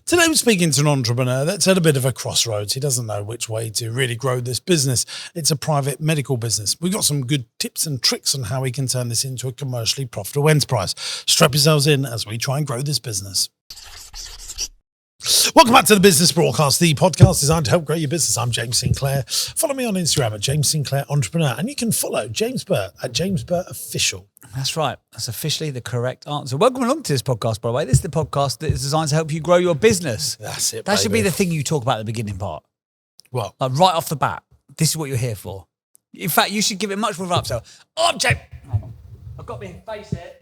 Today we're speaking to an entrepreneur that's at a bit of a crossroads. He doesn't know which way to really grow this business. It's a private medical business. We've got some good tips and tricks on how we can turn this into a commercially profitable enterprise. Strap yourselves in as we try and grow this business. Welcome back to the Business Broadcast, the podcast designed to help grow your business. I'm James Sinclair. Follow me on Instagram at James Sinclair Entrepreneur, and you can follow James Burt at James Burt Official. That's right. That's officially the correct answer. Welcome along to this podcast, by the way. This is the podcast that is designed to help you grow your business. That's it, That should be the thing you talk about at the beginning part. Well, like right off the bat, this is what you're here for. In fact, you should give it much more of an upsell. Oh, I'm James. I've got my face here.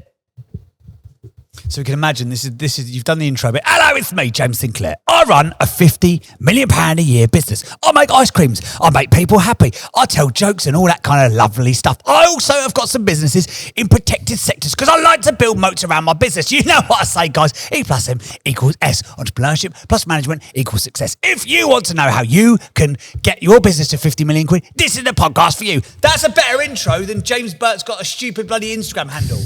So we can imagine this is you've done the intro, but hello, it's me, James Sinclair. I run a £50 million a year business. I make ice creams. I make people happy. I tell jokes and all that kind of lovely stuff. I also have got some businesses in protected sectors because I like to build moats around my business. You know what I say, guys. E plus M equals S. Entrepreneurship plus management equals success. If you want to know how you can get your business to 50 million quid, this is the podcast for you. That's a better intro than James Burt's got a stupid bloody Instagram handle.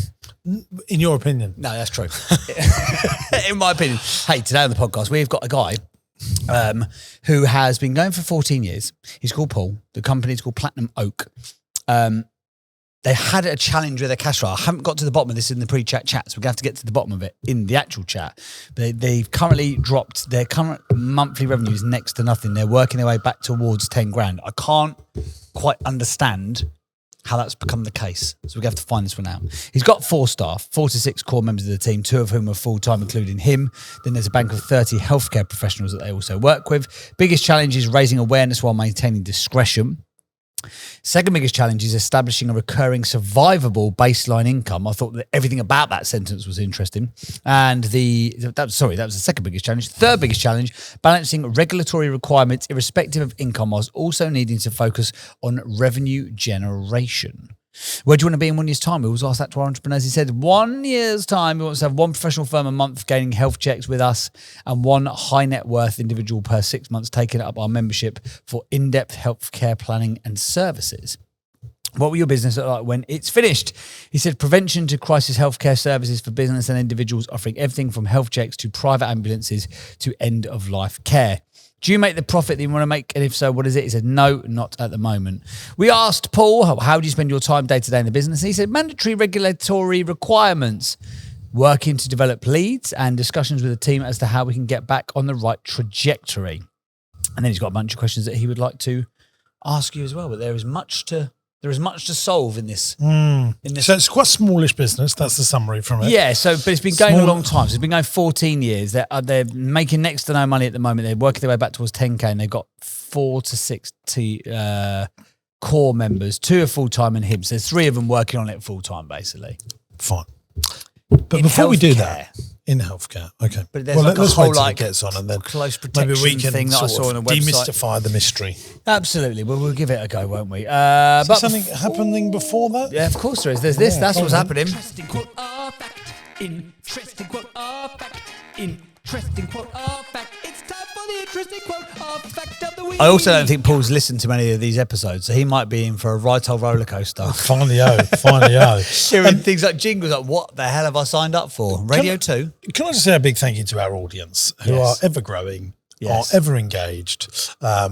in your opinion? No, that's true. In my opinion. Hey, today on the podcast, we've got a guy who has been going for 14 years. He's called Paul. The company's called Platinum Oak. They had a challenge with their cash flow. I haven't got to the bottom of this in the pre-chat chat, so we're going to have to get to the bottom of it in the actual chat. They've currently dropped their current monthly revenue is next to nothing. They're working their way back towards 10 grand. I can't quite understand how that's become the case. So we have to find this one out. He's got 4 staff, 4 to 6 core members of the team, 2 of whom are full-time, including him. Then there's a bank of 30 healthcare professionals that they also work with. Biggest challenge is raising awareness while maintaining discretion. Second biggest challenge is establishing a recurring survivable baseline income. I thought that everything about that sentence was interesting. And that was the second biggest challenge. Third biggest challenge, balancing regulatory requirements irrespective of income whilst also needing to focus on revenue generation. Where do you want to be in 1 year's time? We always ask that to our entrepreneurs. He said 1 year's time, we want to have 1 professional firm a month gaining health checks with us and 1 high net worth individual per 6 months taking up our membership for in-depth healthcare planning and services. What will your business look like when it's finished? He said prevention to crisis healthcare services for business and individuals, offering everything from health checks to private ambulances to end-of-life care. Do you make the profit that you want to make? And if so, what is it? He said, no, not at the moment. We asked Paul, how do you spend your time day to day in the business? And he said, mandatory regulatory requirements, working to develop leads and discussions with the team as to how we can get back on the right trajectory. And then he's got a bunch of questions that he would like to ask you as well. But there is much to solve in this. So it's quite a smallish business. That's the summary from it. Yeah. But it's been going a long time. So it's been going 14 years. They're making next to no money at the moment. They're working their way back towards 10K, and they've got 4 to 6 core members. 2 are full time and him. So there's 3 of them working on it full time, basically. Fine. But before we do that, in healthcare, okay. But there's let's wait whole till it gets on, and then close protection maybe we can thing that I saw on the website. Demystify the mystery. Absolutely. Well, we'll give it a go, won't we? Is there something happening before that? Yeah, of course there is. There's this. That's what's happening. Interesting quote or fact. Interesting quote or fact. Interesting quote or fact. It's time for the interesting quote or fact of the week. I also don't think Paul's listened to many of these episodes, so he might be in for a right old roller coaster. Finally. Hearing things like jingles like, what the hell have I signed up for? Radio 2? Can I just say a big thank you to our audience who are ever growing, are ever engaged. I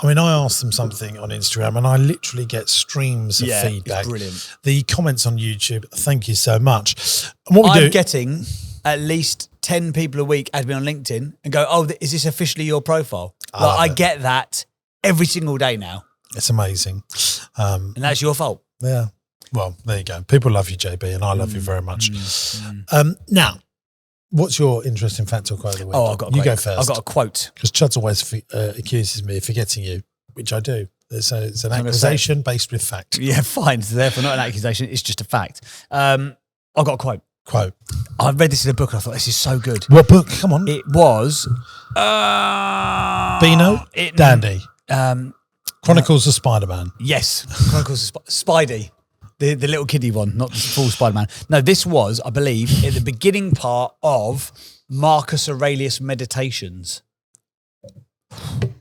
asked them something on Instagram and I literally get streams of feedback. It's brilliant. The comments on YouTube, thank you so much. And what I'm getting at least 10 people a week add me on LinkedIn and go, oh, is this officially your profile? I get that every single day now. It's amazing. And that's your fault. Yeah. Well, there you go. People love you, JB, and I love you very much. Now, what's your interesting fact or quote of the week? Oh, I've got a quote. You go first. I've got a quote. Because Chud's always accuses me of forgetting you, which I do. It's an accusation based with fact. Yeah, fine. So therefore not an accusation. It's just a fact. I've got a quote. I read this in a book and I thought, this is so good. What book? Come on. It was... Beano? Dandy. Chronicles of Spider-Man. Yes. Chronicles of Spidey. The little kiddie one, not the full Spider-Man. No, this was, I believe, at the beginning part of Marcus Aurelius Meditations.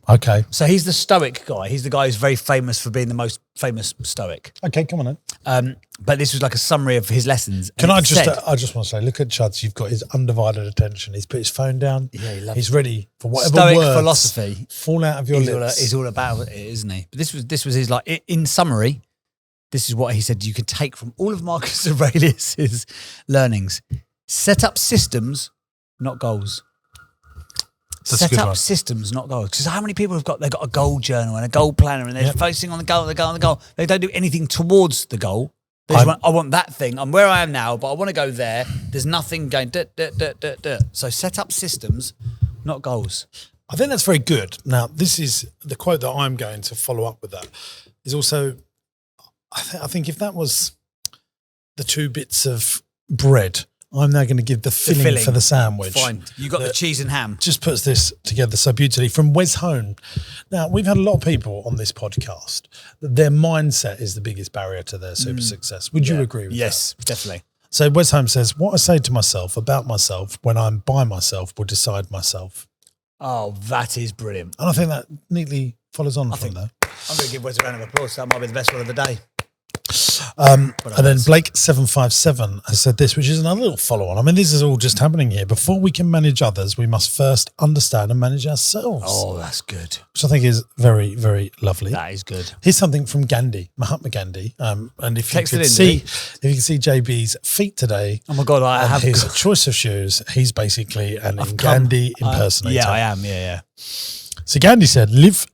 Okay. So he's the stoic guy. He's the guy who's very famous for being the most famous stoic. Okay, come on then. But this was like a summary of his lessons. Can I And it just? said- I just want to say, look at Chuds. You've got his undivided attention. He's put his phone down. Yeah, he loves He's ready for whatever stoic words philosophy. fall out of your lips. He's all about it, isn't he? But this was his like in summary. This is what he said you could take from all of Marcus Aurelius's learnings. Set up systems, not goals. That's a Set good up one. systems, not goals. Because how many people they've got a goal journal and a goal planner and they're focusing on the goal, the goal, the goal. They don't do anything towards the goal. They just I want that thing. I'm where I am now, but I want to go there. There's nothing going. So set up systems, not goals. I think that's very good. Now, this is the quote that I'm going to follow up with. That is also, I think if that was the 2 bits of bread, I'm now going to give the filling for the sandwich. Fine. You got the cheese and ham. Just puts this together so beautifully. From Wes Hone. Now, we've had a lot of people on this podcast. Their mindset is the biggest barrier to their super success. Would you agree with that? Yes, definitely. So Wes Hone says, what I say to myself about myself when I'm by myself will decide myself. Oh, that is brilliant. And I think that neatly follows on from there. I'm going to give Wes a round of applause. That might be the best one of the day. And then Blake757 has said this, which is another little follow-on. I mean, this is all just happening here. Before we can manage others, we must first understand and manage ourselves. Oh, that's good. Which I think is very, very lovely. That is good. Here's something from Gandhi, Mahatma Gandhi. And if you Text it could in, see, did if you can see JB's feet today, Oh my God, I have his choice of shoes, he's basically an Gandhi impersonator. Yeah, I am. Yeah. So Gandhi said, live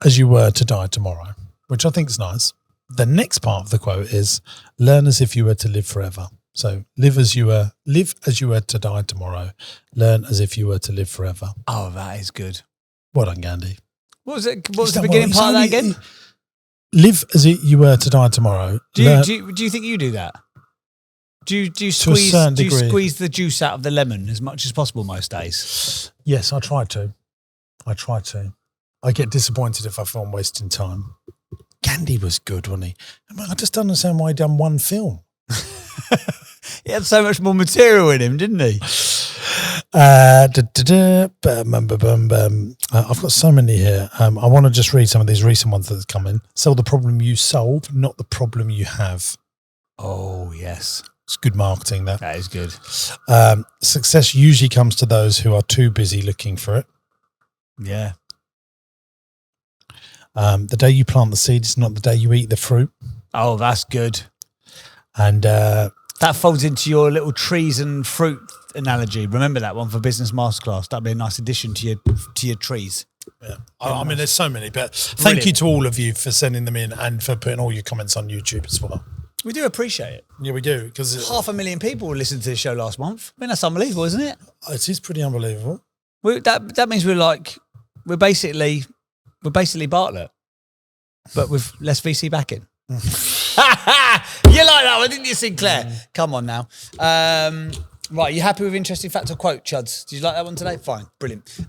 as you were to die tomorrow, which I think is nice. The next part of the quote is, learn as if you were to live forever. So live as you were to die tomorrow. Learn as if you were to live forever. Oh, that is good. Well done, Gandhi. What was it? What was the beginning part of that again? Live as you were to die tomorrow. Do you think you do that? Do you squeeze the juice out of the lemon as much as possible most days? Yes, I try to. I get disappointed if I feel I'm wasting time. Gandhi was good, wasn't he? I just don't understand why he done one film. He had so much more material in him, didn't he? I've got so many here. I want to just read some of these recent ones that have come in. Sell the problem you solve, not the problem you have. Oh, yes. It's good marketing, that. That is good. Success usually comes to those who are too busy looking for it. Yeah. The day you plant the seed is not the day you eat the fruit. Oh, that's good. And that folds into your little trees and fruit analogy. Remember that one for business masterclass. That'd be a nice addition to your trees. Yeah. I mean, there's so many, but thank you to all of you for sending them in and for putting all your comments on YouTube as well. We do appreciate it. Yeah, we do, because 500,000 people listened to the show last month. I mean, that's unbelievable, isn't it? It is pretty unbelievable. That means we're basically Bartlett, but with less VC backing. You like that one, didn't you, Sinclair? Come on now. Right, you happy with interesting fact or quote, Chuds? Did you like that one today? Fine, brilliant.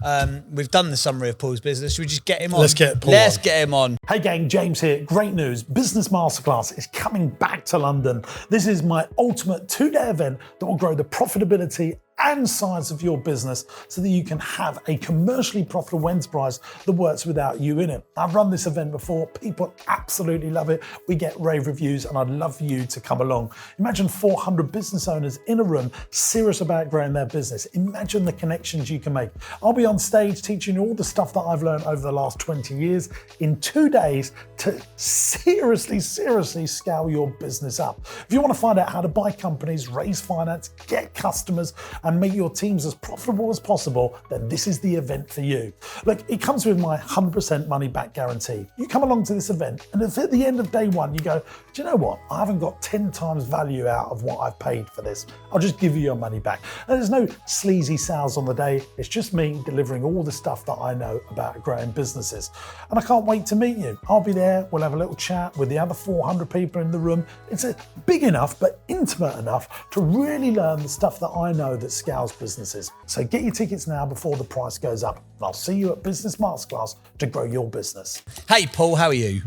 We've done the summary of Paul's business. Should we just get him on? Let's get Paul Let's on. get him on. Hey gang, James here. Great news. Business Masterclass is coming back to London. This is my ultimate 2-day event that will grow the profitability and size of your business so that you can have a commercially profitable enterprise that works without you in it. I've run this event before. People absolutely love it. We get rave reviews and I'd love for you to come along. Imagine 400 business owners in a room serious about growing their business. Imagine the connections you can make. I'll be on stage teaching you all the stuff that I've learned over the last 20 years in 2 days to seriously scale your business up. If you want to find out how to buy companies, raise finance, get customers, and make your teams as profitable as possible, then this is the event for you. Look, it comes with my 100% money back guarantee. You come along to this event, and if at the end of day one you go, do you know what? I haven't got 10 times value out of what I've paid for this. I'll just give you your money back. And there's no sleazy sales on the day. It's just me delivering all the stuff that I know about growing businesses. And I can't wait to meet you. I'll be there. We'll have a little chat with the other 400 people in the room. It's big enough, but intimate enough to really learn the stuff that I know that scales businesses. So get your tickets now before the price goes up. And I'll see you at Business Masterclass to grow your business. Hey, Paul, how are you?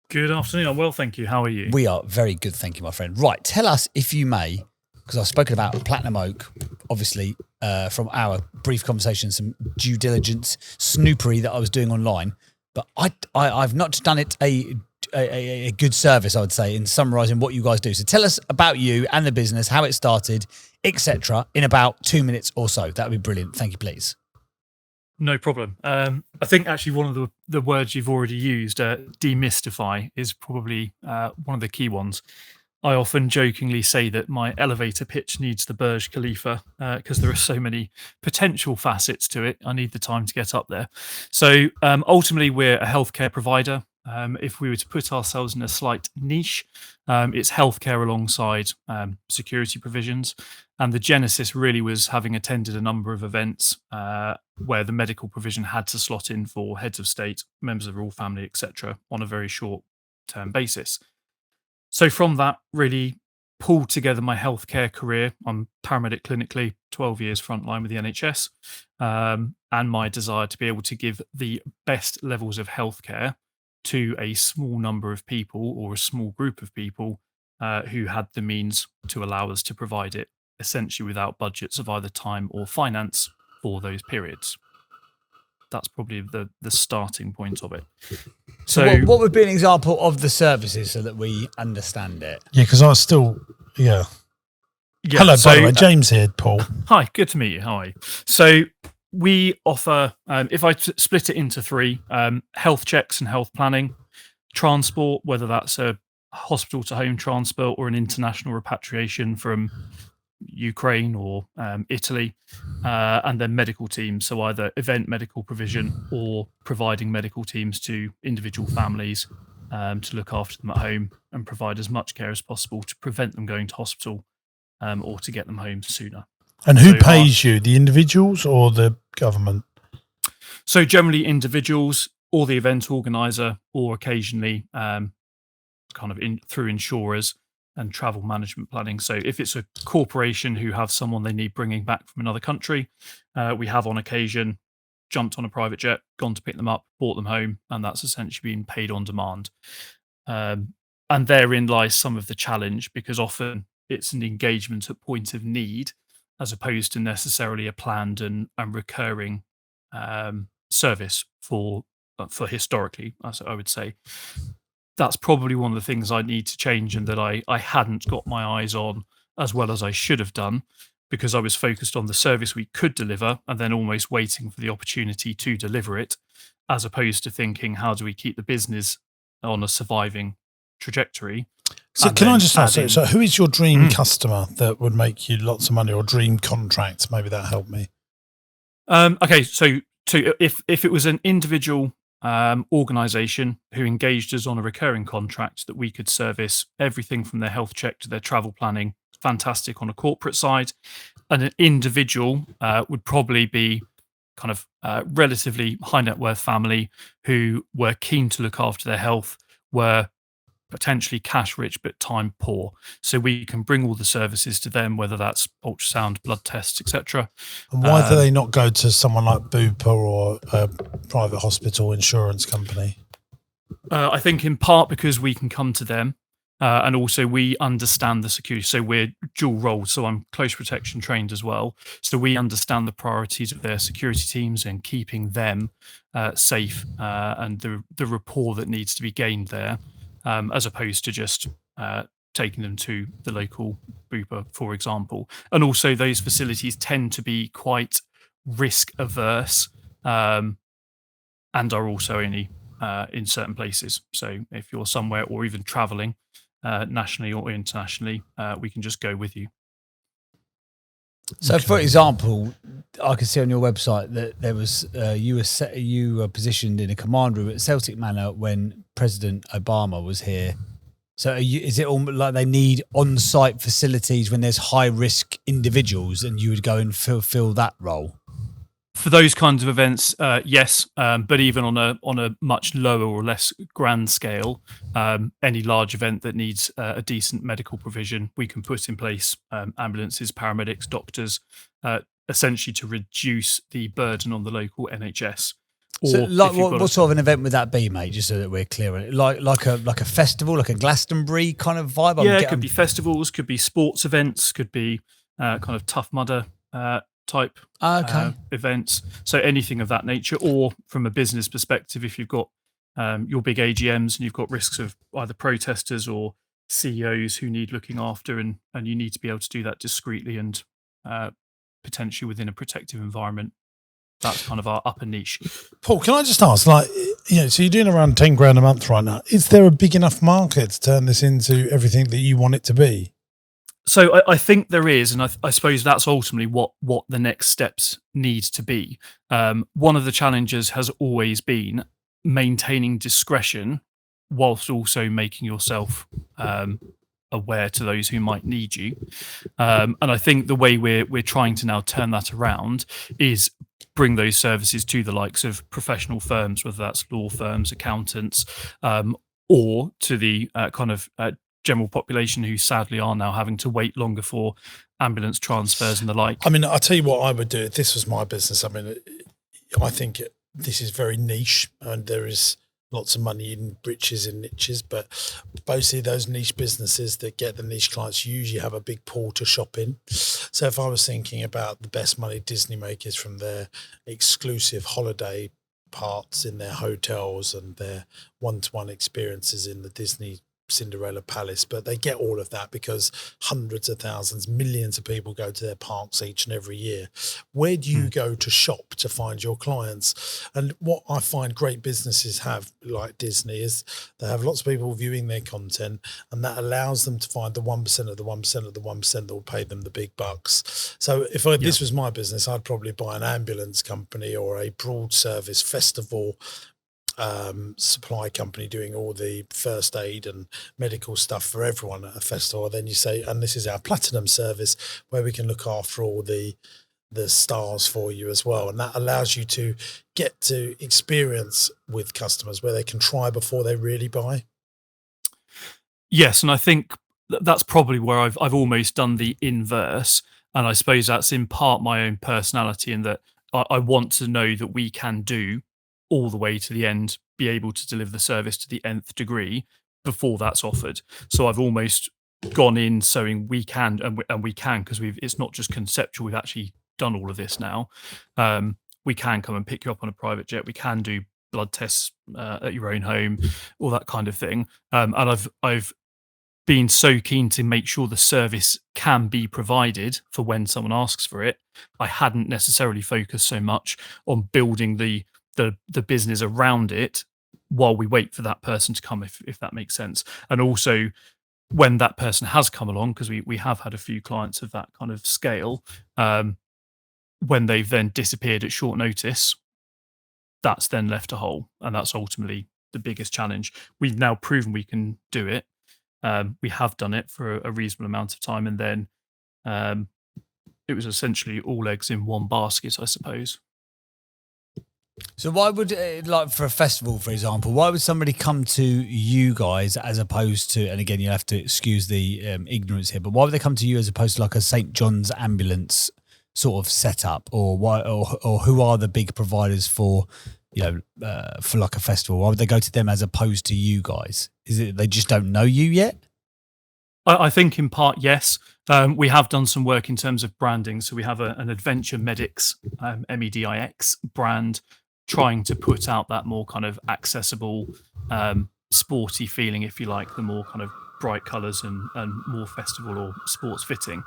Good afternoon. I'm well, thank you. How are you? We are very good, thank you, my friend. Right, tell us, if you may, because I've spoken about Platinum Oak, obviously, from our brief conversation, some due diligence snoopery that I was doing online. But I've not done it a good service, I would say, in summarising what you guys do. So tell us about you and the business, how it started, etc., in about 2 minutes or so. That would be brilliant. Thank you, please. No problem. I think actually one of the words you've already used, demystify, is probably one of the key ones. I often jokingly say that my elevator pitch needs the Burj Khalifa because there are so many potential facets to it. I need the time to get up there. So ultimately, we're a healthcare provider. If we were to put ourselves in a slight niche, it's healthcare alongside security provisions. And the genesis really was having attended a number of events where the medical provision had to slot in for heads of state, members of the royal family, etc., on a very short-term basis. So from that, really pulled together my healthcare career. I'm paramedic clinically, 12 years frontline with the NHS, and my desire to be able to give the best levels of healthcare to a small number of people or a small group of people who had the means to allow us to provide it, essentially without budgets of either time or finance for those periods. That's probably the starting point of it. So what would be an example of the services so that we understand it? Yeah, because I was still, yeah. Hello, by the way, James here, Paul. Hi, good to meet you. How are you? So we offer, if I split it into three, health checks and health planning, transport, whether that's a hospital to home transport or an international repatriation from Ukraine or Italy, and then medical teams, so either event medical provision or providing medical teams to individual families to look after them at home and provide as much care as possible to prevent them going to hospital or to get them home sooner. And who pays you, the individuals or the government? So generally individuals or the event organizer, or occasionally through insurers and travel management planning. So if it's a corporation who have someone they need bringing back from another country, we have on occasion jumped on a private jet, gone to pick them up, brought them home, and that's essentially been paid on demand. And therein lies some of the challenge, because often it's an engagement at point of need as opposed to necessarily a planned and recurring service for historically, as I would say. That's probably one of the things I need to change, and that I hadn't got my eyes on as well as I should have done, because I was focused on the service we could deliver and then almost waiting for the opportunity to deliver it, as opposed to thinking, how do we keep the business on a surviving trajectory? So can I just ask, so who is your dream customer that would make you lots of money, or dream contract? Maybe that helped me. Okay, so if it was an individual organisation who engaged us on a recurring contract that we could service everything from their health check to their travel planning, fantastic on a corporate side. And an individual would probably be kind of relatively high net worth family who were keen to look after their health, were potentially cash rich but time poor. So we can bring all the services to them, whether that's ultrasound, blood tests, etc. And why do they not go to someone like Bupa or a private hospital insurance company? I think in part because we can come to them, and also we understand the security. So we're dual role. So I'm close protection trained as well. So we understand the priorities of their security teams and keeping them safe, and the rapport that needs to be gained there. As opposed to just taking them to the local Bupa, for example. And also those facilities tend to be quite risk averse, and are also only in certain places. So if you're somewhere or even traveling nationally or internationally, we can just go with you. So, for example, I can see on your website that there was you were positioned in a command room at Celtic Manor when President Obama was here. So, is it all like they need on-site facilities when there's high-risk individuals, and you would go and fill that role? For those kinds of events, yes, but even on a much lower or less grand scale, any large event that needs a decent medical provision, we can put in place ambulances, paramedics, doctors, essentially to reduce the burden on the local NHS. So, like, what sort of an event would that be, mate? Just so that we're clear on it, like a festival, like a Glastonbury kind of vibe. Yeah, it could be festivals, could be sports events, could be kind of Tough Mudder type Okay. events. So anything of that nature, or from a business perspective, if you've got your big AGMs and you've got risks of either protesters or CEOs who need looking after, and you need to be able to do that discreetly and potentially within a protective environment. That's kind of our upper niche. Paul, can I just ask, like, so you're doing around 10 grand a month right now. Is there a big enough market to turn this into everything that you want it to be? So I think there is, and I suppose that's ultimately what the next steps need to be. One of the challenges has always been maintaining discretion whilst also making yourself aware to those who might need you. And I think the way we're trying to now turn that around is bring those services to the likes of professional firms, whether that's law firms, accountants, or to the kind of general population who sadly are now having to wait longer for ambulance transfers and the like. I mean, I'll tell you what I would do if this was my business. I mean, I think this is very niche and there is lots of money in breeches and niches, but basically those niche businesses that get the niche clients usually have a big pool to shop in. So if I was thinking about the best money Disney make is from their exclusive holiday parts in their hotels and their one-to-one experiences in the Disney Cinderella Palace, but they get all of that because hundreds of thousands, millions of people go to their parks each and every year. Where do you go to shop to find your clients? And what I find great businesses have, like Disney, is they have lots of people viewing their content, and that allows them to find the 1% of the 1% of the 1% that will pay them the big bucks. So if this was my business, I'd probably buy an ambulance company or a broad service festival supply company doing all the first aid and medical stuff for everyone at a festival. Then you say, and this is our platinum service where we can look after all the stars for you as well. And that allows you to get to experience with customers where they can try before they really buy. Yes, and I think that's probably where I've almost done the inverse. And I suppose that's in part my own personality, in that I want to know that we can do all the way to the end, be able to deliver the service to the nth degree before that's offered. So I've almost gone in saying we can, and we can, because it's not just conceptual, we've actually done all of this now. We can come and pick you up on a private jet. We can do blood tests at your own home, all that kind of thing. And I've been so keen to make sure the service can be provided for when someone asks for it. I hadn't necessarily focused so much on building the business around it while we wait for that person to come, if that makes sense. And also when that person has come along, because we have had a few clients of that kind of scale, when they've then disappeared at short notice, that's then left a hole. And that's ultimately the biggest challenge. We've now proven we can do it. We have done it for a reasonable amount of time. And then it was essentially all eggs in one basket, I suppose. So why would, like for a festival, for example, why would somebody come to you guys as opposed to, and again, you have to excuse the ignorance here, but why would they come to you as opposed to like a St. John's ambulance sort of setup, or why, or who are the big providers for, for like a festival? Why would they go to them as opposed to you guys? Is it they just don't know you yet? I think in part, yes. We have done some work in terms of branding. So we have an Adventure Medics, MEDIX brand, trying to put out that more kind of accessible, sporty feeling, if you like, the more kind of bright colours and more festival or sports fitting.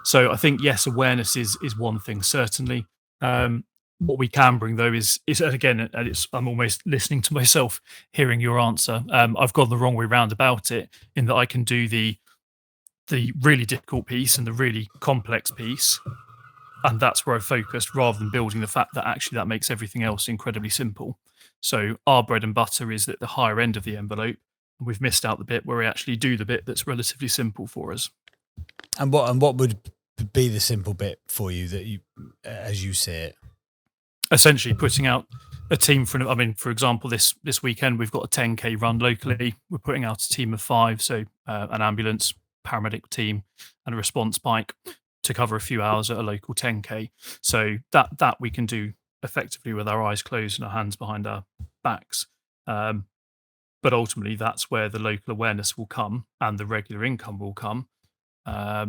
So I think, yes, awareness is one thing, certainly. What we can bring, though, is again, I'm almost listening to myself hearing your answer. I've gone the wrong way round about it, in that I can do the really difficult piece and the really complex piece, and that's where I focused, rather than building the fact that actually that makes everything else incredibly simple. So our bread and butter is at the higher end of the envelope, and we've missed out the bit where we actually do the bit that's relatively simple for us. And what would be the simple bit for you that you, as you see it? Essentially putting out a team for example, this weekend we've got a 10K run locally. We're putting out a team of 5, so an ambulance, paramedic team, and a response bike to cover a few hours at a local 10K. So that we can do effectively with our eyes closed and our hands behind our backs. But ultimately, that's where the local awareness will come and the regular income will come. So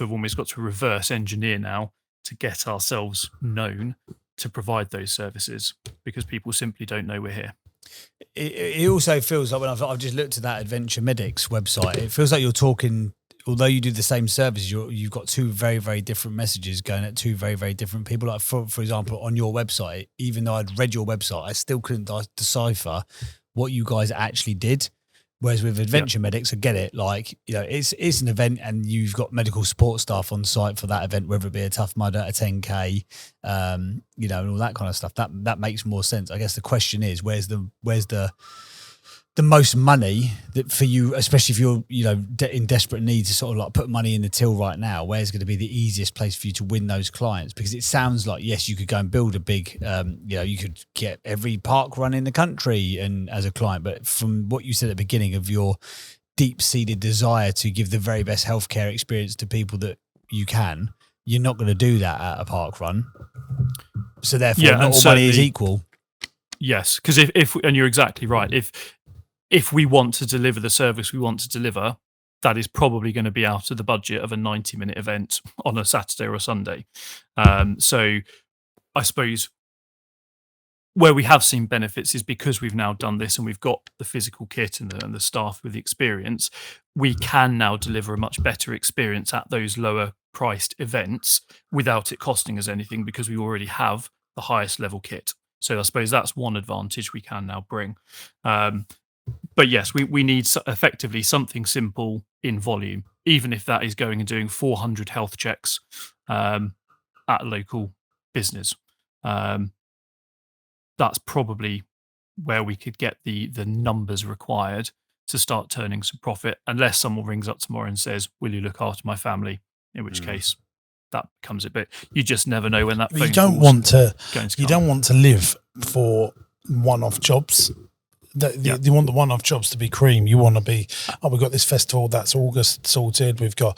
we've almost got to reverse engineer now to get ourselves known to provide those services, because people simply don't know we're here. It also feels like when I've just looked at that Adventure Medics website, it feels like you're talking, although you do the same service, you've got two very, very different messages going at two very, very different people. Like for example, on your website, even though I'd read your website, I still couldn't decipher what you guys actually did. Whereas with Adventure Medics, I get it. Like, it's an event and you've got medical support staff on site for that event, whether it be a Tough Mudder, a 10K, and all that kind of stuff. That makes more sense. I guess the question is, where's the most money that for you, especially if you're, in desperate need to sort of like put money in the till right now, where's going to be the easiest place for you to win those clients? Because it sounds like, yes, you could go and build a big, you could get every park run in the country and as a client, but from what you said at the beginning of your deep-seated desire to give the very best healthcare experience to people that you can, you're not going to do that at a park run. So therefore, not all money is equal. Yes, because if and you're exactly right. If we want to deliver the service we want to deliver, that is probably going to be out of the budget of a 90-minute event on a Saturday or a Sunday. So I suppose where we have seen benefits is because we've now done this and we've got the physical kit and the staff with the experience, we can now deliver a much better experience at those lower priced events without it costing us anything, because we already have the highest level kit. So I suppose that's one advantage we can now bring. But yes, we need effectively something simple in volume, even if that is going and doing 400 health checks at a local business. That's probably where we could get the numbers required to start turning some profit, unless someone rings up tomorrow and says, "Will you look after my family?" In which case, that becomes it. But you just never know when that. You don't want to live for one-off jobs. You want the one-off jobs to be cream. You want to be, we've got this festival that's August sorted. We've got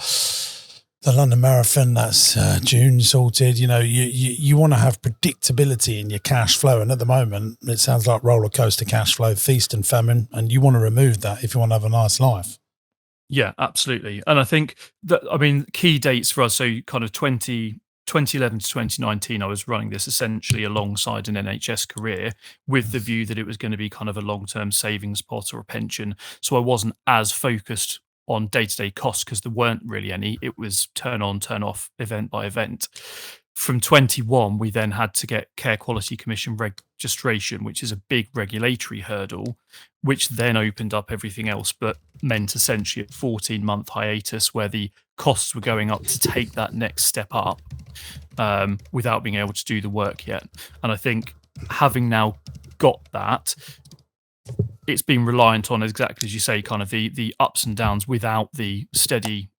the London Marathon that's June sorted. You want to have predictability in your cash flow. And at the moment, it sounds like roller coaster cash flow, feast and famine. And you want to remove that if you want to have a nice life. Yeah, absolutely. And I think that, key dates for us, so kind of 2011 to 2019, I was running this essentially alongside an NHS career with the view that it was going to be kind of a long-term savings pot or a pension. So I wasn't as focused on day-to-day costs because there weren't really any. It was turn on, turn off, event by event. From 21, we then had to get Care Quality Commission registration, which is a big regulatory hurdle, which then opened up everything else, but meant essentially a 14-month hiatus where the costs were going up to take that next step up without being able to do the work yet. And I think having now got that, it's been reliant on, exactly as you say, kind of the ups and downs without the steady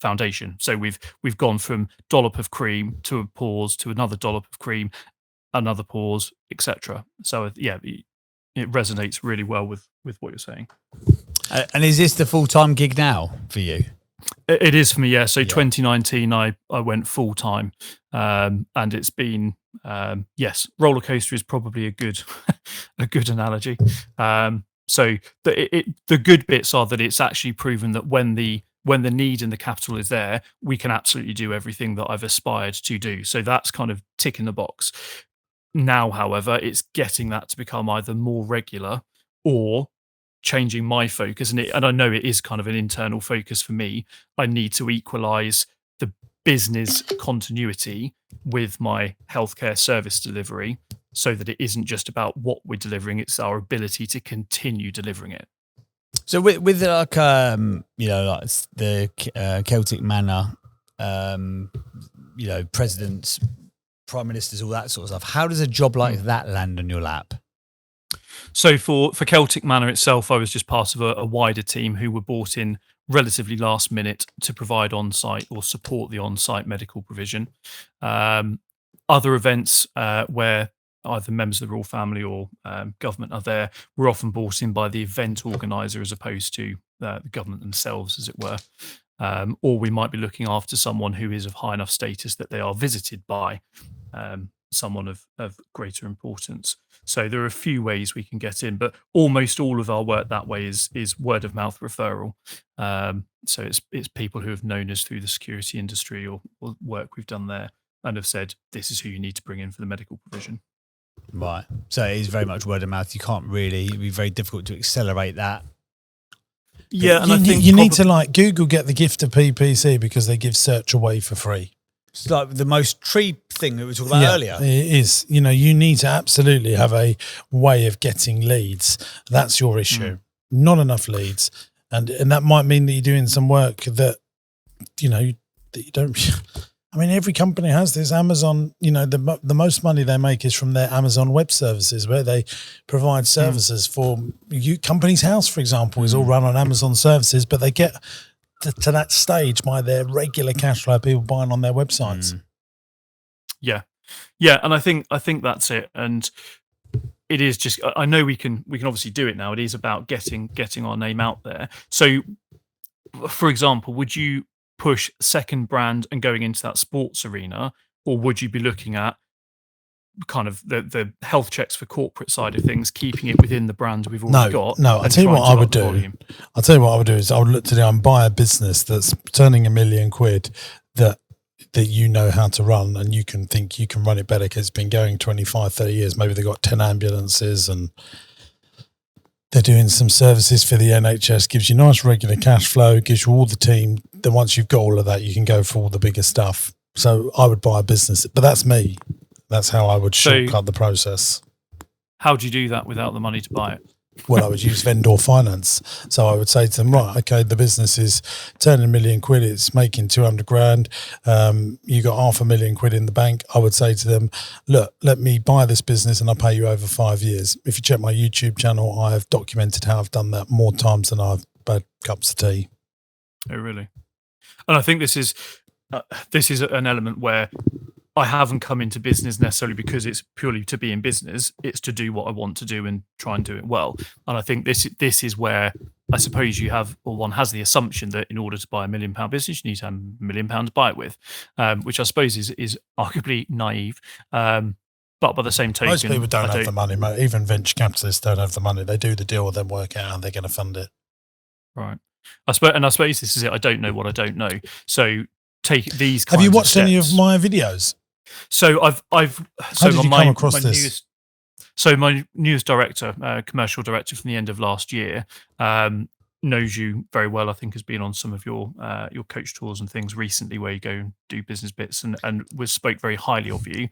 foundation. So we've gone from dollop of cream to a pause to another dollop of cream, another pause, etc. So it resonates really well with what you're saying. And is this the full-time gig now for you? It is for me, yeah. So 2019, I went full time, and it's been yes, roller coaster is probably a good analogy. So the good bits are that it's actually proven that when the need and the capital is there, we can absolutely do everything that I've aspired to do. So that's kind of ticking the box. Now, however, it's getting that to become either more regular or changing my focus. And I know it is kind of an internal focus for me. I need to equalize the business continuity with my healthcare service delivery so that it isn't just about what we're delivering, it's our ability to continue delivering it. So with like like the Celtic Manor, presidents, prime ministers, all that sort of stuff, how does a job like that land on your lap? So for Celtic Manor itself, I was just part of a wider team who were brought in relatively last minute to provide on-site or support the on-site medical provision. Other events where either members of the royal family or government are there, we're often brought in by the event organizer as opposed to the government themselves, as it were. Or we might be looking after someone who is of high enough status that they are visited by someone of greater importance. So there are a few ways we can get in, but almost all of our work that way is word of mouth referral. So it's people who have known us through the security industry or work we've done there and have said, this is who you need to bring in for the medical provision. Right. So it is very much word of mouth. You can't really, it'd be very difficult to accelerate that. Yeah, and you, I think you need to, like, Google get the gift of PPC because they give search away for free. It's like the most tree thing that we talked about earlier. It is. You know, you need to absolutely have a way of getting leads. That's your issue. Not enough leads. And that might mean that you're doing some work that, you know, that you don't. I mean, every company has this. Amazon, you know, the most money they make is from their Amazon Web Services, where they provide services for you. Company's House, for example, is all run on Amazon services, but they get to that stage by their regular cash flow, people buying on their websites. Yeah, and I think that's it. And it is just, I know we can obviously do it now. It is about getting our name out there. So, for example, would you push second brand and going into that sports arena, or would you be looking at kind of the health checks for corporate side of things, keeping it within the brand we've already got? No, I'll tell you what I would do. I'll tell you what I would do is I would look to and buy a business that's turning £1 million that you know how to run, and you can think you can run it better because it's been going 25, 30 years. Maybe they've got 10 ambulances and they're doing some services for the NHS, gives you nice regular cash flow, gives you all the team. Then once you've got all of that, you can go for all the bigger stuff. So I would buy a business, but that's me. That's how I would shortcut the process. How do you do that without the money to buy it? Well, I would use vendor finance. So I would say to them, right, okay, the business is turning £1 million, it's making 200 grand. You got £500,000 in the bank. I would say to them, look, let me buy this business and I'll pay you over 5 years. If you check my YouTube channel, I have documented how I've done that more times than I've had cups of tea. Oh, really? And I think this is an element where I haven't come into business necessarily because it's purely to be in business. It's to do what I want to do and try and do it well. And I think this is where I suppose you have, or one has the assumption that in order to buy £1 million business, you need to have £1 million to buy it with, which I suppose is arguably naive. But by the same token, most people don't have the money. Even venture capitalists don't have the money. They do the deal and then work out how they're going to fund it. Right. I suppose this is it. I don't know what I don't know. So take these kinds of steps. Have you watched any of my videos? So How did you come across this? My newest director, commercial director from the end of last year, knows you very well. I think has been on some of your coach tours and things recently, where you go and do business bits, and spoke very highly of you.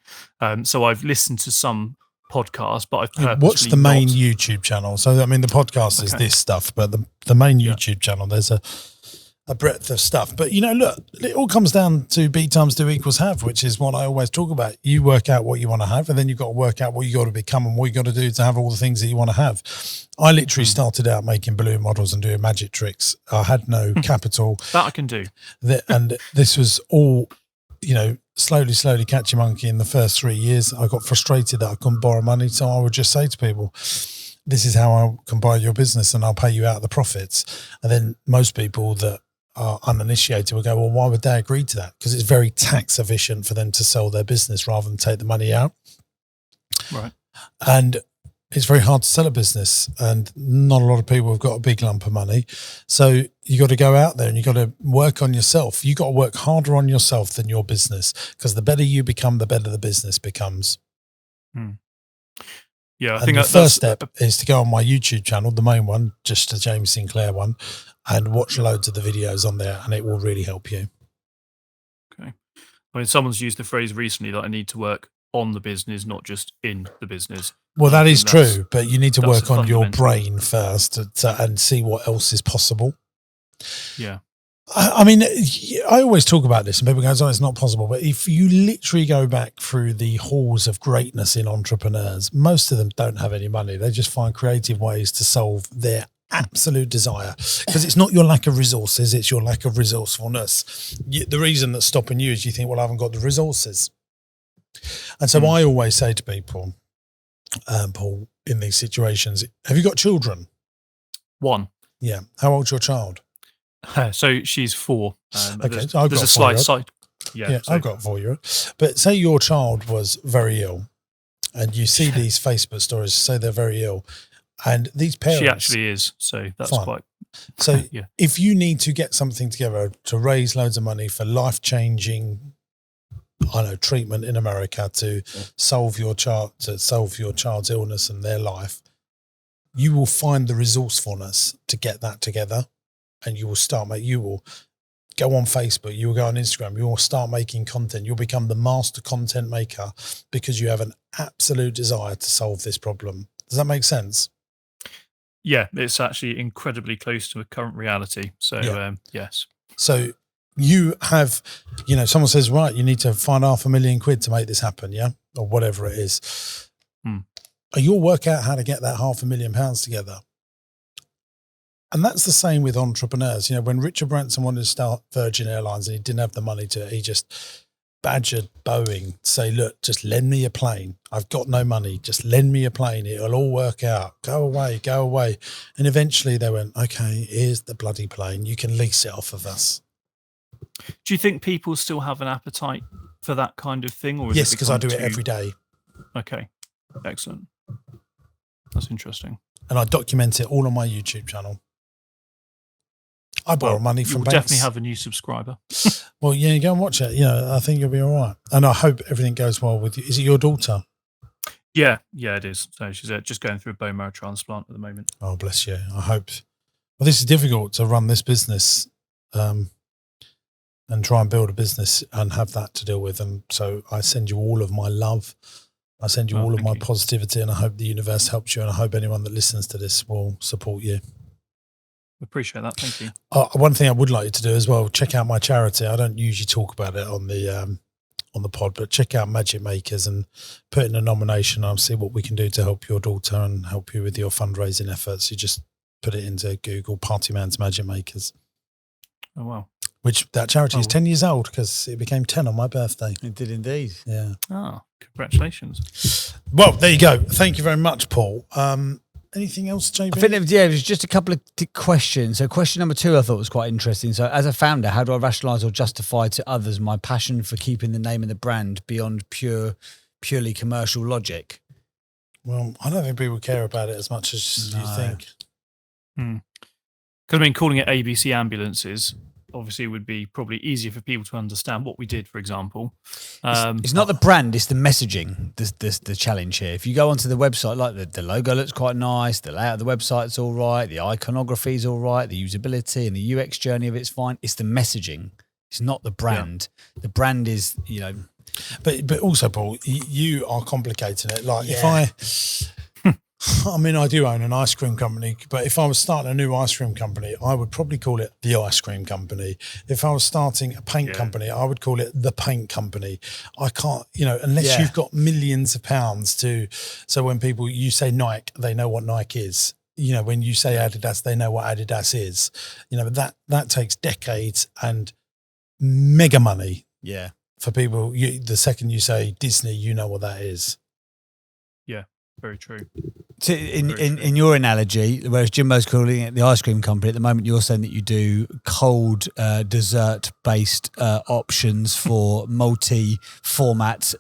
So I've listened to some podcasts, but I've purposely watched the main YouTube channel. So I mean, the podcast is this stuff, but the main YouTube channel, there's a breadth of stuff. But, you know, look, it all comes down to B times 2 equals have, which is what I always talk about. You work out what you want to have, and then you've got to work out what you got to become and what you got to do to have all the things that you want to have. I literally started out making balloon models and doing magic tricks. I had no capital. That I can do. And this was all, you know, slowly catch a monkey. In the first 3 years, I got frustrated that I couldn't borrow money. So I would just say to people, this is how I can buy your business and I'll pay you out the profits. And then most people that are uninitiated will go, well, why would they agree to that? Because it's very tax efficient for them to sell their business rather than take the money out. Right. And it's very hard to sell a business, and not a lot of people have got a big lump of money. So you got to go out there and you got to work on yourself. You got to work harder on yourself than your business, because the better you become, the better the business becomes. Yeah, I and think the first step is to go on my YouTube channel, the main one, just the James Sinclair one, and watch loads of the videos on there, and it will really help you. Okay. I mean, someone's used the phrase recently that I need to work on the business, not just in the business. Well, that is true, but you need to work on your brain first and see what else is possible. Yeah. I mean, I always talk about this and people go, oh, it's not possible. But if you literally go back through the halls of greatness in entrepreneurs, most of them don't have any money. They just find creative ways to solve their absolute desire, because it's not your lack of resources, it's your lack of resourcefulness. The reason that's stopping you is you think, well, I haven't got the resources. And so I always say to people, Paul, in these situations, have you got children? One. Yeah. How old's your child? So she's 4. Okay, there's a slight side. Yeah. I've got a 4-year-old. But say your child was very ill, and you see these Facebook stories say they're very ill, and these parents. She actually is. So that's Fine. quite. So Yeah. if you need to get something together to raise loads of money for life-changing, treatment in America to solve your child's illness and their life, you will find the resourcefulness to get that together, and you will go on Facebook, you will go on Instagram, you will start making content. You'll become the master content maker because you have an absolute desire to solve this problem. Does that make sense? Yeah, it's actually incredibly close to a current reality. So, yes. So you have, someone says, right, you need to find £500,000 to make this happen, yeah? Or whatever it is. You'll work out how to get that £500,000 together. And that's the same with entrepreneurs. When Richard Branson wanted to start Virgin Airlines and he didn't have the money he just badgered Boeing to say, look, just lend me a plane. I've got no money. Just lend me a plane. It'll all work out. Go away. And eventually they went, okay, here's the bloody plane. You can lease it off of us. Do you think people still have an appetite for that kind of thing? Or yes, because I do it every day. Okay, excellent. That's interesting. And I document it all on my YouTube channel. I borrow money from banks. Definitely have a new subscriber. Well, yeah, go and watch it. I think you'll be all right. And I hope everything goes well with you. Is it your daughter? Yeah, it is. So she's just going through a bone marrow transplant at the moment. Oh, bless you. I hope. Well, this is difficult to run this business and try and build a business and have that to deal with. And so I send you all of my love. I send you all of my positivity, and I hope the universe helps you. And I hope anyone that listens to this will support you. Appreciate that. Thank you. One thing I would like you to do as well, check out my charity. I don't usually talk about it on the pod, but check out Magic Makers and put in a nomination. I'll see what we can do to help your daughter and help you with your fundraising efforts. You just put it into Google, Partyman's Magic Makers. Oh, wow. Which that charity is 10 years old because it became 10 on my birthday. It did indeed. Yeah. Oh, congratulations. Well, there you go. Thank you very much, Paul. Anything else, JB? I think it was just a couple of questions. So question number 2 I thought was quite interesting. So as a founder, how do I rationalise or justify to others my passion for keeping the name and the brand beyond purely commercial logic? Well, I don't think people care about it as much as you think. Because calling it ABC Ambulances obviously would be probably easier for people to understand what we did, for example. It's not the brand, it's the messaging, the challenge here. If you go onto the website, like the logo looks quite nice, the layout of the website's all right, the iconography is all right, the usability and the UX journey of it's fine. It's the messaging. It's not the brand. Yeah. The brand is, But also, Paul, you are complicating it. Like if I do own an ice cream company, but if I was starting a new ice cream company, I would probably call it the Ice Cream Company. If I was starting a paint company, I would call it the Paint Company. I can't, unless you've got millions of pounds so when you say Nike, they know what Nike is. When you say Adidas, they know what Adidas is. That takes decades and mega money. Yeah. For people, the second you say Disney, you know what that is. Yeah. Very true. So in your analogy, whereas Jimbo's calling it the ice cream company, at the moment you're saying that you do cold dessert-based options for multi-format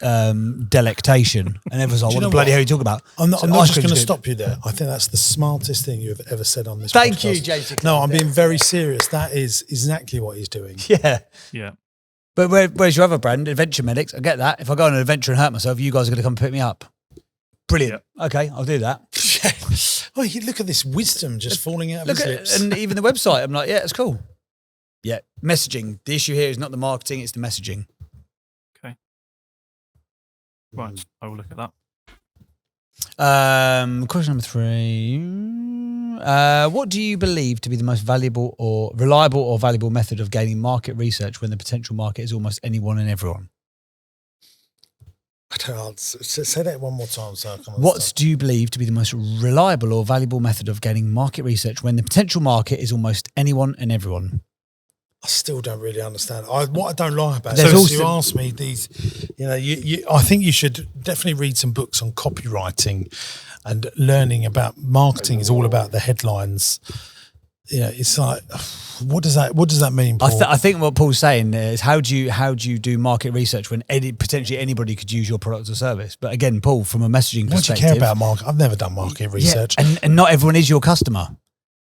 delectation. And everyone's like, what the bloody hell are you talking about? I'm not just going to stop you there. I think that's the smartest thing you've ever said on this podcast. Thank you, James. No, I'm being very serious. That is exactly what he's doing. Yeah. Yeah. But where's your other brand, Adventure Medics? I get that. If I go on an adventure and hurt myself, you guys are going to come pick me up. Brilliant. Yeah. Okay, I'll do that. Oh, look at this wisdom just falling out of his lips. And even the website, I'm like, yeah, it's cool. Yeah, messaging. The issue here is not the marketing, it's the messaging. Okay. Right, I will look at that. Question number 3. What do you believe to be the most valuable or reliable or valuable method of gaining market research when the potential market is almost anyone and everyone? I don't know. Say that one more time. What do you believe to be the most reliable or valuable method of gaining market research when the potential market is almost anyone and everyone? I still don't really understand. What I don't like about it is you ask me these, I think you should definitely read some books on copywriting and learning about marketing is all about the headlines. it's like, what does that mean, Paul? I think what Paul's saying is how do you do market research when potentially anybody could use your product or service? But again, Paul, from a messaging What do you perspective, care about market? I've never done market research. and not everyone is your customer.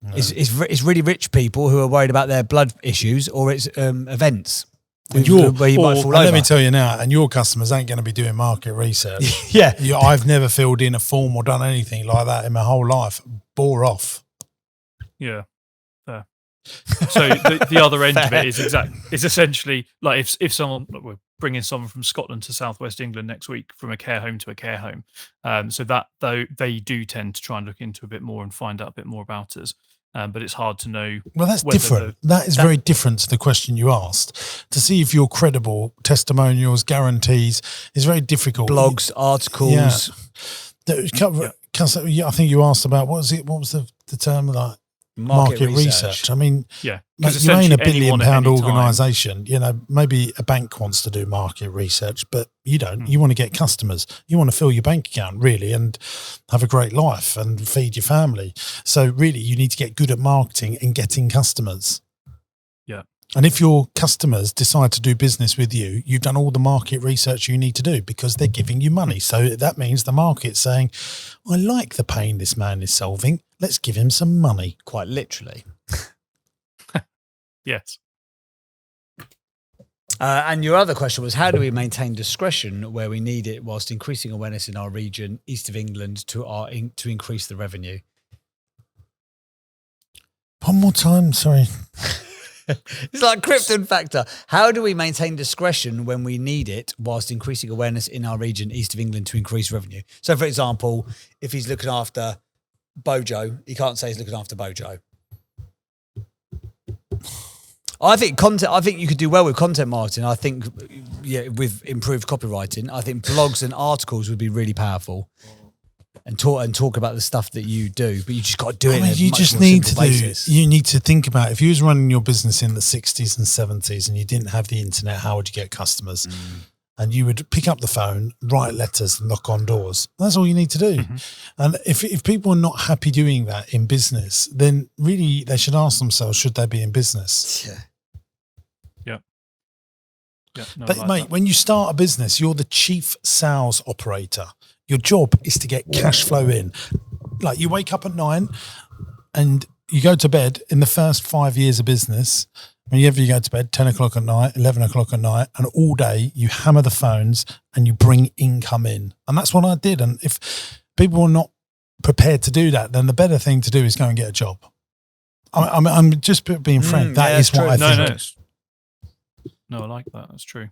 No. It's really rich people who are worried about their blood issues, or it's events. And where you might fall over. let me tell you now, and your customers ain't going to be doing market research. Yeah. I've never filled in a form or done anything like that in my whole life. Bore off. Yeah. Fair. So the other end of it is essentially like if someone, we're bringing someone from Scotland to Southwest England next week from a care home to a care home. So that though they do tend to try and look into a bit more and find out a bit more about us. But it's hard to know. Well, that's different. That is very different to the question you asked. To see if you're credible, testimonials, guarantees is very difficult. Blogs, articles. I think you asked about, what was the term of that? Market research. I mean, yeah, mate, you ain't a £1 billion organisation. Maybe a bank wants to do market research, but you don't. You want to get customers. You want to fill your bank account, really, and have a great life and feed your family. So really, you need to get good at marketing and getting customers. Yeah. And if your customers decide to do business with you, you've done all the market research you need to do because they're giving you money. So that means the market's saying, I like the pain this man is solving. Let's give him some money. Quite literally. Yes. And your other question was, how do we maintain discretion where we need it whilst increasing awareness in our region, east of England, to increase the revenue? One more time, sorry. It's like Krypton factor. How do we maintain discretion when we need it whilst increasing awareness in our region, east of England, to increase revenue? So, for example, if he's looking after Bojo, he can't say he's looking after Bojo. I think you could do well with content marketing. I think, with improved copywriting, I think blogs and articles would be really powerful. And talk about the stuff that you do, but you just got to do it. You just need to you need to think about, if you was running your business in the 60s and 70s and you didn't have the internet, how would you get customers? And you would pick up the phone, write letters, and knock on doors. That's all you need to do. And if people are not happy doing that in business, then really they should ask themselves, should they be in business? Yeah. No, but mate, when you start a business, you're the chief sales operator. Your job is to get cash flow in. Like, you wake up at 9 and you go to bed in the first 5 years of business. Whenever you go to bed, 10 o'clock at night, 11 o'clock at night, and all day you hammer the phones and you bring income in. And that's what I did. And if people are not prepared to do that, then the better thing to do is go and get a job. I'm just being frank. That is what I think. No, I like that. That's true.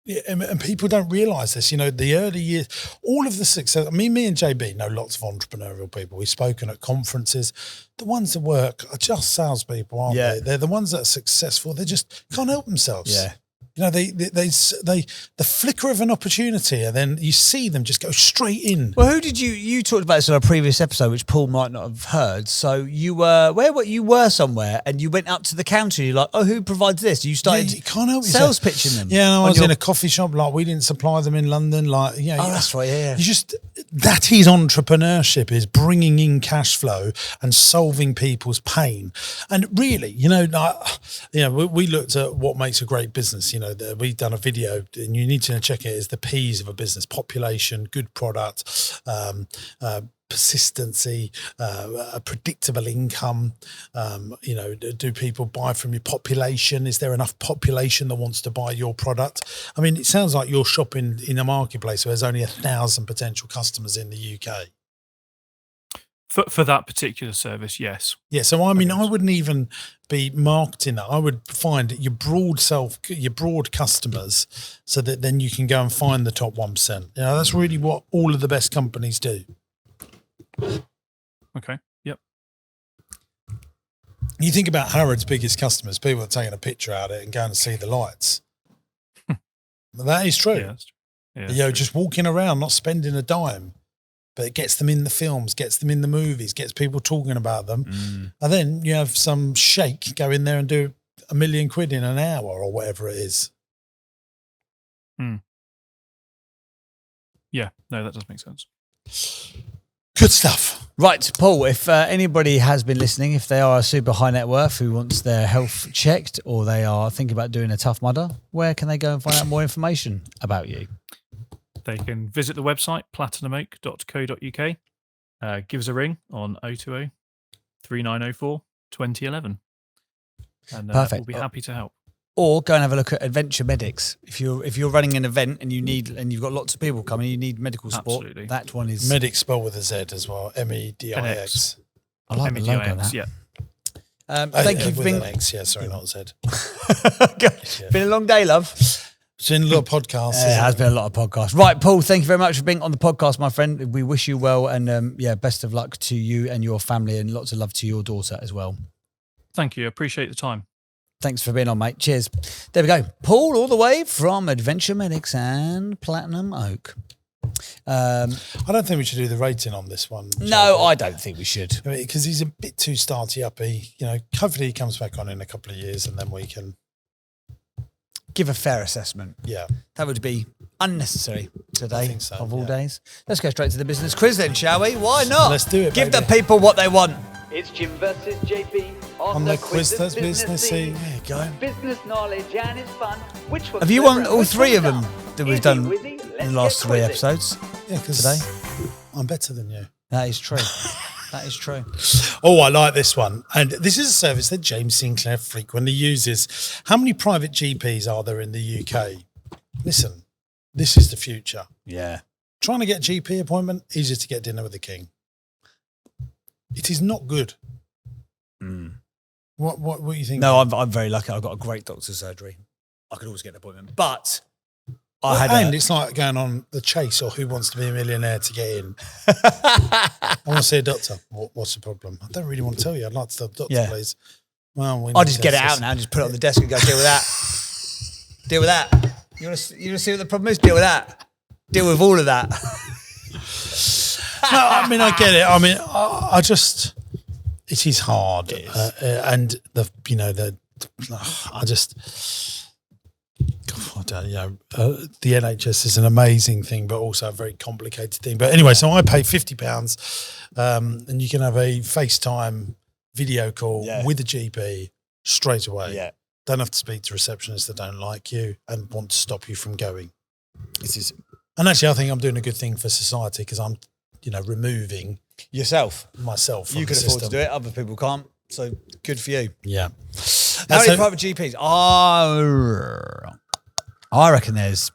Yeah, and people don't realise this. The early years, all of the success. Me and JB know lots of entrepreneurial people. We've spoken at conferences. The ones that work are just salespeople, aren't they? They're the ones that are successful. They just can't help themselves. Yeah. They the flicker of an opportunity, and then you see them just go straight in. Well, who did you talked about this on a previous episode, which Paul might not have heard. So you were somewhere, and you went up to the counter. You're like, oh, who provides this? You started you can't help sales pitching them. Yeah, no, I was in a coffee shop. Like, we didn't supply them in London. Like, oh, that's right. Yeah. That is entrepreneurship, is bringing in cash flow and solving people's pain. And really, we looked at what makes a great business. We've done a video, and you need to check it, is the P's of a business: population, good product, persistency, a predictable income. Do people buy from your population? Is there enough population that wants to buy your product? I mean, it sounds like you're shopping in a marketplace where there's only 1,000 potential customers in the UK. For that particular service, yes. Yeah, so I wouldn't even be marketing that. I would find your broad customers, so that then you can go and find the top 1%. That's really what all of the best companies do. Okay. Yep. You think about Harrods' biggest customers, people are taking a picture out of it and going to see the lights. That is true. Yeah, that's true. Just walking around, not spending a dime. But it gets them in the films, gets them in the movies, gets people talking about them. And then you have some sheikh go in there and do £1 million in an hour or whatever it is. Yeah, no, that does make sense. Good stuff. Right, Paul, if anybody has been listening, if they are a super high net worth who wants their health checked or they are thinking about doing a Tough Mudder, where can they go and find out more information about you? They can visit the website, platinumoak.co.uk. Give us a ring on 020 3904 2011. And Perfect. we'll be happy to help. Or go and have a look at Adventure Medics. If you're running an event and you've got lots of people coming, you need medical support. Absolutely. That one is Medics spelled with a Z as well. MEDIX. I like the logo. That. Yeah. Thank you for with being. an X, yeah, sorry, not Z. Been a long day, love. It's been a lot of podcasts. It has been a lot of podcasts. Right, Paul, thank you very much for being on the podcast, my friend. We wish you well and best of luck to you and your family and lots of love to your daughter as well. Thank you. Appreciate the time. Thanks for being on, mate. Cheers. There we go. Paul, all the way from Adventure Medics and Platinum Oak. I don't think we should do the rating on this one. No, I don't think we should. Because he's a bit too starty uppy. Hopefully he comes back on in a couple of years and then we can give a fair assessment. Yeah. That would be unnecessary today think so, of all yeah. days. Let's go straight to the business quiz then, shall we? Why not? Let's do it, Give baby. the people what they want. It's Jim versus JP On the quiz that's businessy. There you go. Business knowledge and it's fun. Which one? Have you won all three of them that we've done in the last three episodes? Yeah, because Today? I'm better than you. That is true. That is true. Oh, I like this one. And this is a service that James Sinclair frequently uses. How many private GPs are there in the UK? Listen, this is the future. Yeah. Trying to get a GP appointment, easier to get dinner with the king. It is not good. What do you think? No, I'm very lucky. I've got a great doctor's surgery. I could always get an appointment. But it's like going on The Chase or Who Wants to Be a Millionaire to get in. I want to see a doctor. What's the problem? I don't really want to tell you. I'd like to tell the doctor, please. Well, I'll just get it out now and just put it on the desk and go, deal with that. Deal with that. You want to see what the problem is? Deal with that. Deal with all of that. No, I mean, I get it. I mean, I just, it is hard. It is. And I don't the NHS is an amazing thing, but also a very complicated thing. But anyway, so I pay £50 and you can have a FaceTime video call with a GP straight away. Yeah. Don't have to speak to receptionists that don't like you and want to stop you from going. And actually, I think I'm doing a good thing for society because I'm, removing Yourself. myself from You the can afford to system. do it. Other people can't. So good for you. Yeah. How many So- private GPs? I reckon there's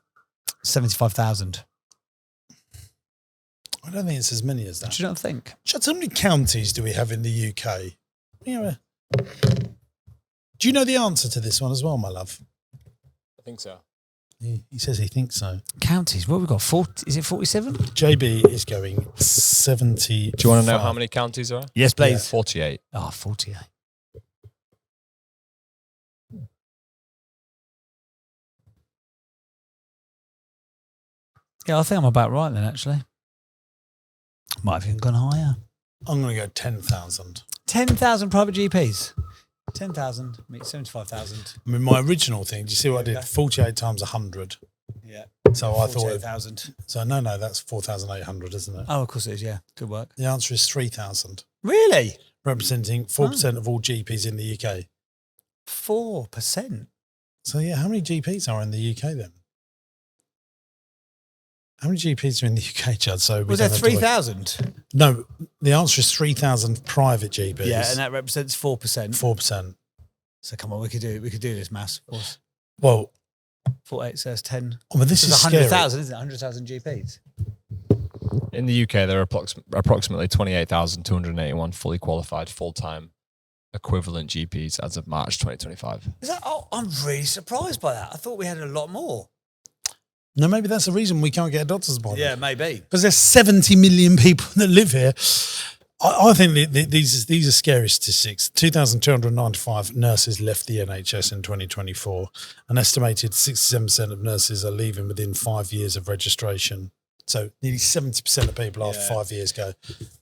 75,000. I don't think it's as many as that. Do you not think? How many counties do we have in the UK? Do you know the answer to this one as well, my love? I think so. He says he thinks so. Counties? What have we got? 40? Is it 47? JB is going 70. Do you want to know how many counties there are? Yes, please. 48. Oh, 48. Yeah, I think I'm about right then, actually. Might have even gone higher. I'm going to go 10,000. 10,000 private GPs. 10,000 meets 75,000. I mean, my original thing, do you see what I did? Okay. 48 times 100. Yeah. So I thought, 48,000. so no, that's 4,800, isn't it? Oh, of course it is, yeah. Good work. The answer is 3,000, Really? representing 4% of all GPs in the UK. 4%? So yeah, how many GPs are in the UK then? How many GPs are in the UK, Judd? So we Was there don't have to worry. 3,000? No, the answer is 3,000 private GPs. Yeah, and that represents 4%. 4%. So come on, we could do this, maths. Well, 48 says 10. I mean, this It's is scary. 100,000, isn't it? 100,000 GPs. In the UK, there are approximately 28,281 fully qualified full-time equivalent GPs as of March 2025. Is that? Oh, I'm really surprised by that. I thought we had a lot more. No, maybe that's the reason we can't get a doctor's appointment. Yeah, maybe. Because there's 70 million people that live here. I think these are scary statistics. 2,295 nurses left the NHS in 2024. An estimated 67% of nurses are leaving within 5 years of registration. So nearly 70% of people after 5 years go,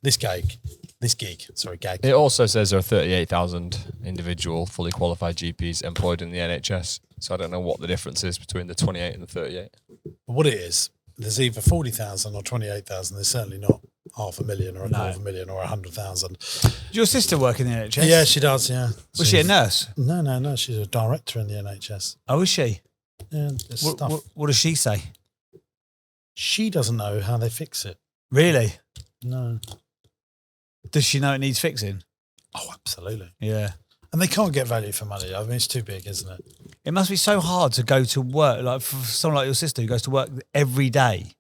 this gig. It also says there are 38,000 individual fully qualified GPs employed in the NHS. So I don't know what the difference is between the 28 and the 38. But what it is, there's either 40,000 or 28,000. There's certainly not 500,000 or a quarter of a million or 100,000. Does your sister work in the NHS? Yeah, she does. Yeah. Was she a nurse? No. She's a director in the NHS. Oh, is she? Yeah. What does she say? She doesn't know how they fix it. Really? No. Does she know it needs fixing? Oh, absolutely. Yeah. And they can't get value for money. I mean, it's too big, isn't it? It must be so hard to go to work, like for someone like your sister who goes to work every day,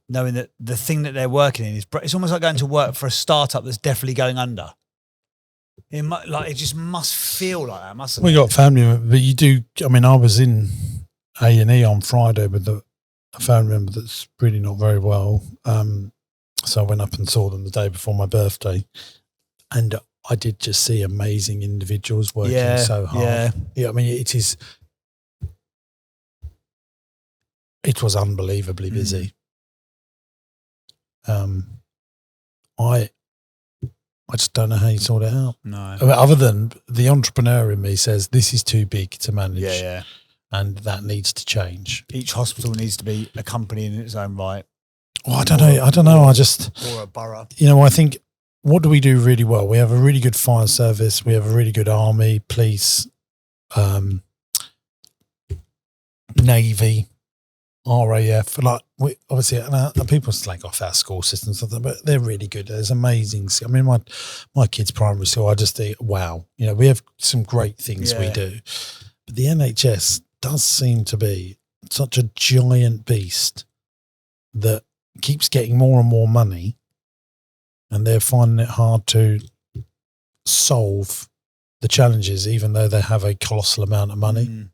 knowing that the thing that they're working in is, it's almost like going to work for a startup that's definitely going under. It just must feel like that, mustn't it? We got family, but you do. I mean, I was in A&E on Friday with a family member that's really not very well. So I went up and saw them the day before my birthday, and I did just see amazing individuals working so hard. Yeah, I mean, it was unbelievably busy. I just don't know how you sort it out. No. I mean, other than the entrepreneur in me says this is too big to manage. Yeah. And that needs to change. Each hospital needs to be a company in its own right. Well, I don't know. Or a borough. I think, what do we do really well? We have a really good fire service. We have a really good army, police, Navy, RAF. Like, obviously, and people slag off our school systems, but they're really good. There's amazing. I mean, my kids' primary school, I just think, wow. We have some great things we do. But the NHS does seem to be such a giant beast that keeps getting more and more money, and they're finding it hard to solve the challenges, even though they have a colossal amount of money.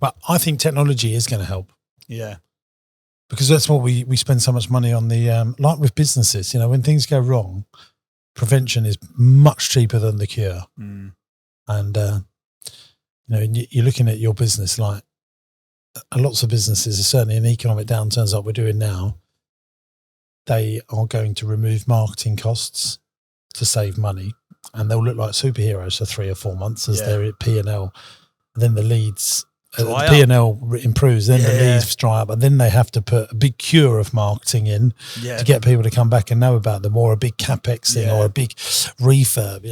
But I think technology is going to help. Yeah. Because that's what we spend so much money on, the like with businesses, when things go wrong, prevention is much cheaper than the cure. And, you're looking at your business, like lots of businesses, certainly in economic downturns like we're doing now, they are going to remove marketing costs to save money, and they'll look like superheroes for 3 or 4 months as their P&L. Then the leads, the P&L improves, then the leads dry up, and then they have to put a big cure of marketing in to get people to come back and know about them, or a big CapEx thing, or a big refurb,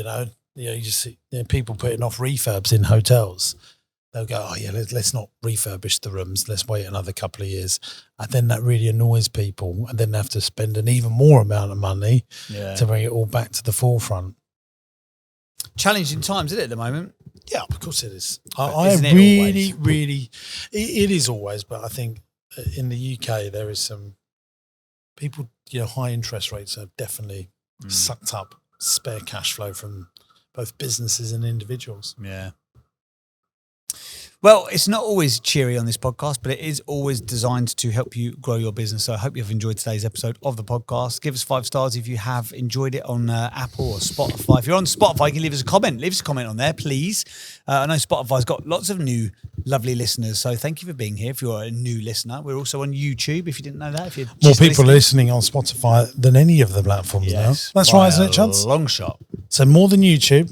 you just see people putting off refurbs in hotels. They'll go, oh yeah, let's not refurbish the rooms. Let's wait another couple of years. And then that really annoys people, and then they have to spend an even more amount of money to bring it all back to the forefront. Challenging times, isn't it, at the moment? Yeah, of course it is. It is always, but I think in the UK there is some people, high interest rates have definitely sucked up spare cash flow from both businesses and individuals. Yeah. Well, it's not always cheery on this podcast, but it is always designed to help you grow your business. So I hope you've enjoyed today's episode of the podcast. Give us 5 stars if you have enjoyed it on Apple or Spotify. If you're on Spotify, you can leave us a comment. Leave us a comment on there, please. I know Spotify's got lots of new, lovely listeners. So thank you for being here. If you're a new listener, we're also on YouTube. If you didn't know that, if you're more people listening on Spotify than any of the platforms now. That's right, isn't it, Chance? Long shot. So more than YouTube,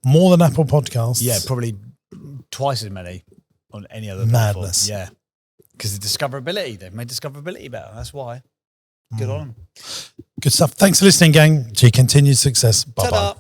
more than Apple Podcasts. Yeah, probably twice as many on any other madness. Platform. Yeah, because the discoverability, they've made discoverability better. That's why. Good on them. Good stuff. Thanks for listening, gang. To your continued success. Bye-bye. Ta-da.